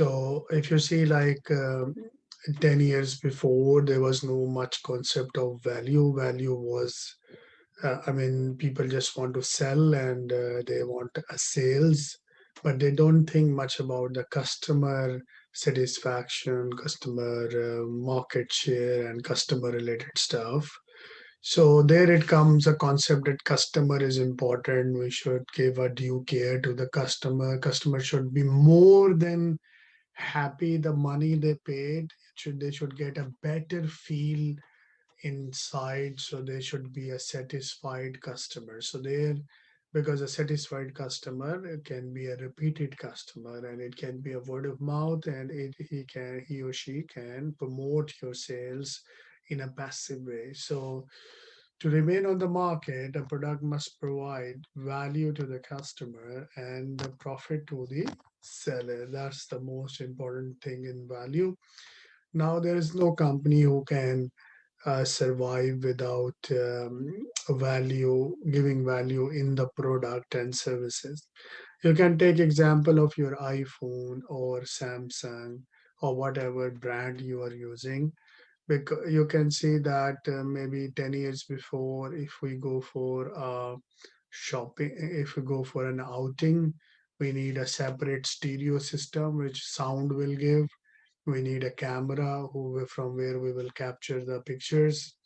So if you see like 10 years before, there was no much concept of value. Value was, I mean, people just want to sell and they want a sales, but they don't think much about the customer satisfaction, customer market share, and customer related stuff. So there it comes a concept that customer is important. We should give a due care to the customer. Customer should be more than happy the money they paid. They should get a better feel inside, so they should be a satisfied customer. So there, because a satisfied customer it can be a repeated customer, and it can be a word of mouth, and he or she can promote your sales in a passive way. So to remain on the market, a product must provide value to the customer and the profit to the seller. That's the most important thing in value. Now there is no company who can survive without value, giving value in the product and services. You can take example of your iPhone or Samsung or whatever brand you are using. Because you can see that maybe 10 years before, if we go for shopping, if we go for an outing, we need a separate stereo system which sound will give. We need a camera from where we will capture the pictures.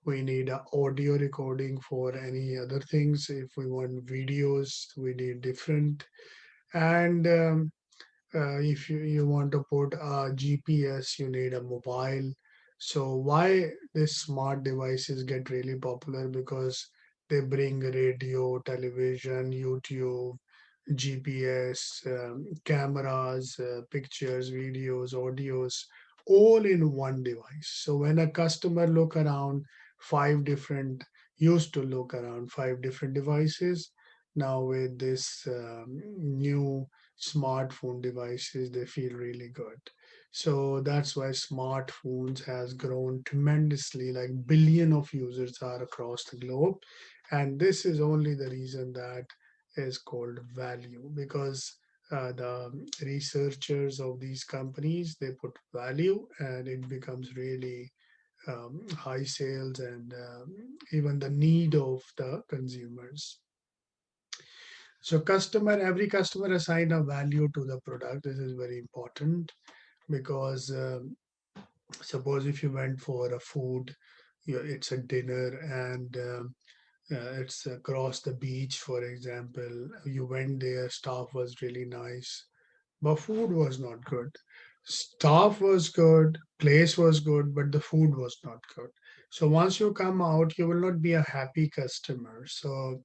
We need a audio recording for any other things. If we want videos, we need different. And if you want to put a GPS, you need a mobile. So why these smart devices get really popular? Because they bring radio, television, YouTube, GPS, cameras, pictures, videos, audios, all in one device. So when a customer look around used to look around five different devices, now with this new smartphone devices, they feel really good. So that's why smartphones has grown tremendously, like billion of users are across the globe. And this is only the reason that is called value, because the researchers of these companies, they put value and it becomes really high sales and even the need of the consumers. So every customer assign a value to the product. This is very important because suppose if you went for a food, it's a dinner and it's across the beach, for example. You went there, staff was really nice, but food was not good. Staff was good, place was good, but the food was not good. So once you come out, you will not be a happy customer. So,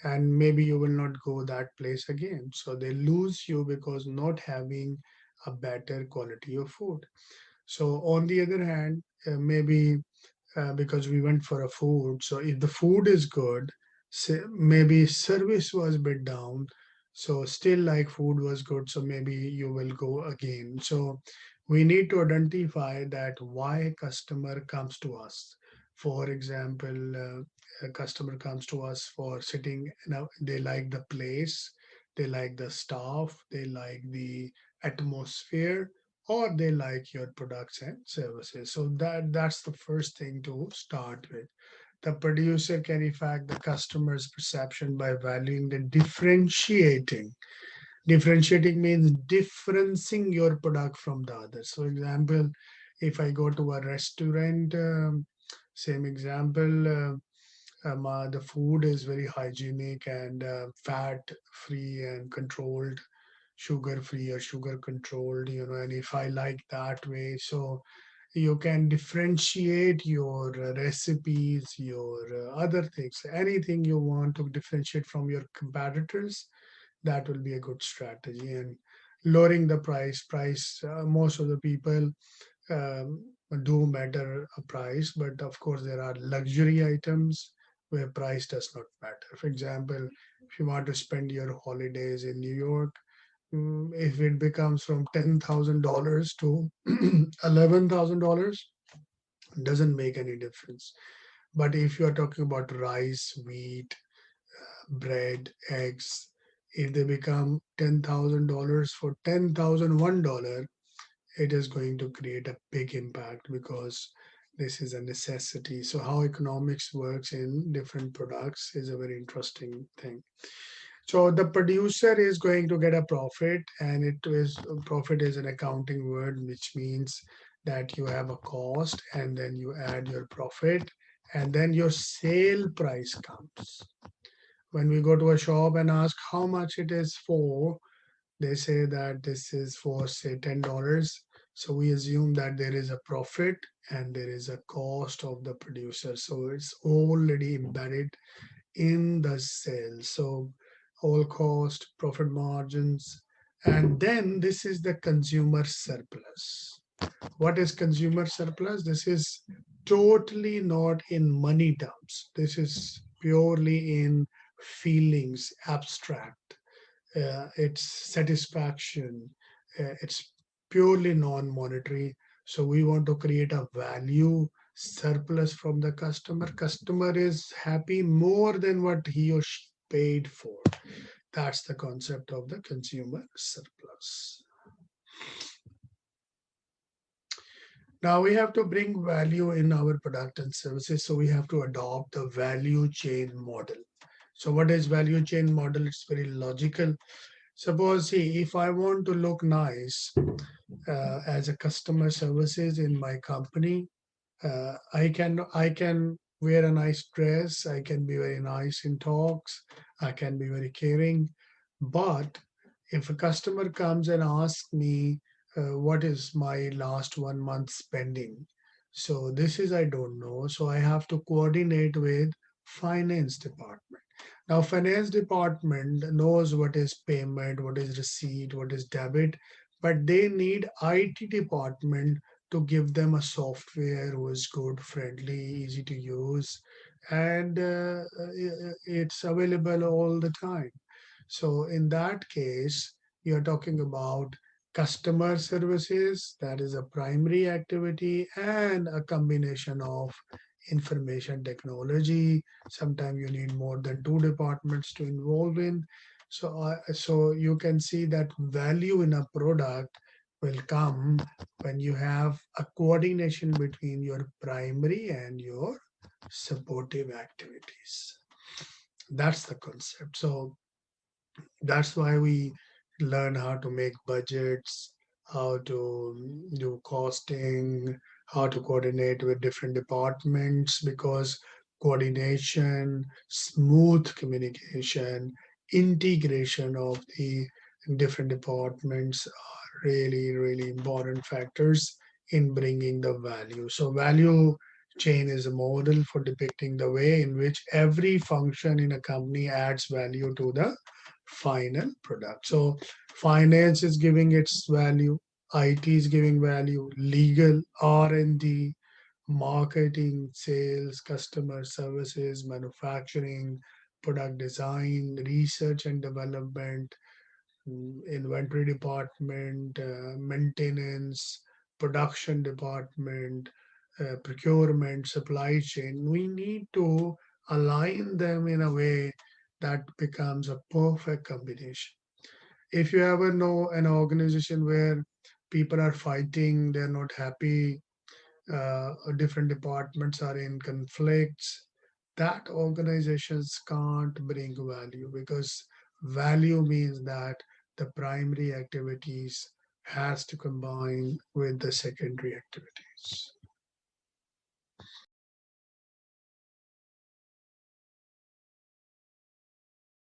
and maybe you will not go that place again. So they lose you because not having a better quality of food. So on the other hand, maybe because we went for a food. So if the food is good, maybe service was a bit down. So still like food was good. So maybe you will go again. So we need to identify that why customer comes to us. For example, a customer comes to us for sitting, they like the place, they like the staff, they like the atmosphere, or they like your products and services. So that's the first thing to start with. The producer can affect the customer's perception by valuing the differentiating. Differentiating means differencing your product from the others. So example, if I go to a restaurant, same example, the food is very hygienic and fat free and controlled, sugar free or sugar controlled, and if I like that way, so you can differentiate your recipes, your other things, anything you want to differentiate from your competitors. That will be a good strategy. And lowering the price, most of the people um, do matter a price, but of course there are luxury items where price does not matter. For example, if you want to spend your holidays in New York, if it becomes from $10,000 to $11,000, doesn't make any difference. But if you are talking about rice, wheat, bread, eggs, If they become $10,000 for $10,001, it is going to create a big impact because this is a necessity. So how economics works in different products is a very interesting thing. So the producer is going to get a profit, and it is profit is an accounting word, which means that you have a cost and then you add your profit, and then your sale price comes. When we go to a shop and ask how much it is for, they say that this is for, say, $10. So we assume that there is a profit and there is a cost of the producer. So it's already embedded in the sale. So all cost, profit margins, and then this is the consumer surplus. What is consumer surplus? This is totally not in money terms. This is purely in feelings, abstract. It's satisfaction. It's purely non-monetary. So we want to create a value surplus from the customer. Customer is happy more than what he or she paid for. That's the concept of the consumer surplus. Now we have to bring value in our product and services. So we have to adopt the value chain model. So what is value chain model? It's very logical. Suppose, see, if I want to look nice as a customer services in my company, I can wear a nice dress. I can be very nice in talks. I can be very caring. But if a customer comes and asks me what is my last 1 month spending, so this is I don't know. So I have to coordinate with finance department. Now, finance department knows what is payment, what is receipt, what is debit, but they need IT department to give them a software who is good, friendly, easy to use, and it's available all the time. So in that case, you're talking about customer services, that is a primary activity, and a combination of information technology. Sometimes you need more than two departments to involve in. So you can see that value in a product will come when you have a coordination between your primary and your supportive activities. That's the concept. So that's why we learn how to make budgets, how to do costing, how to coordinate with different departments, because coordination, smooth communication, integration of the different departments are really, really important factors in bringing the value. So value chain is a model for depicting the way in which every function in a company adds value to the final product. So finance is giving its value, IT is giving value, legal, R&D, marketing, sales, customer services, manufacturing, product design, research and development, inventory department, maintenance, production department, procurement, supply chain. We need to align them in a way that becomes a perfect combination. If you ever know an organization where people are fighting, they're not happy, different departments are in conflicts, that organizations can't bring value, because value means that the primary activities has to combine with the secondary activities.